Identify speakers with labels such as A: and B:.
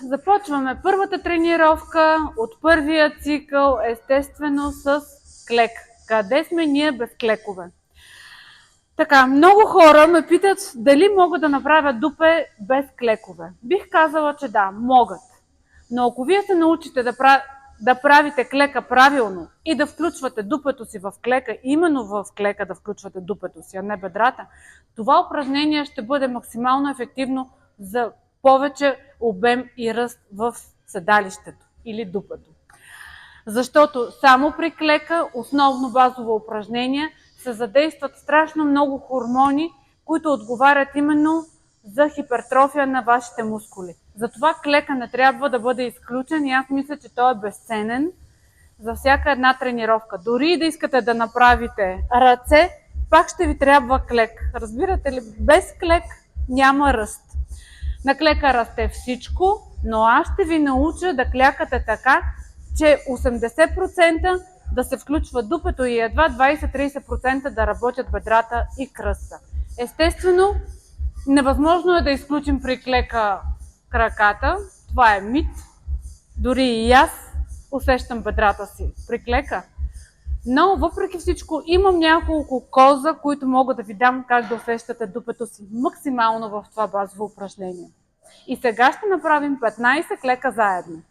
A: Започваме първата тренировка от първия цикъл, естествено с клек. Къде сме ние без клекове? Така, много хора ме питат дали мога да направя дупе без клекове. Бих казала, че да, могат. Но ако вие се научите да правите клека правилно и да включвате дупето си в клека, именно в клека да включвате дупето си, а не бедрата, това упражнение ще бъде максимално ефективно за повече обем и ръст в седалището или дупето. Защото само при клека, основно базово упражнение, се задействат страшно много хормони, които отговарят именно за хипертрофия на вашите мускули. Затова клека не трябва да бъде изключен и аз мисля, че той е безценен за всяка една тренировка. Дори и да искате да направите ръце, пак ще ви трябва клек. Разбирате ли? Без клек няма ръст. На клека расте всичко, но аз ще ви науча да клякате така, че 80% да се включва дупето и едва 20-30% да работят бедрата и кръста. Естествено, невъзможно е да изключим при клека краката. Това е мит. Дори и аз усещам бедрата си при клека. Но въпреки всичко имам няколко коза, които мога да ви дам как да усещате дупето си максимално в това базово упражнение. И сега ще направим 15 клека заедно.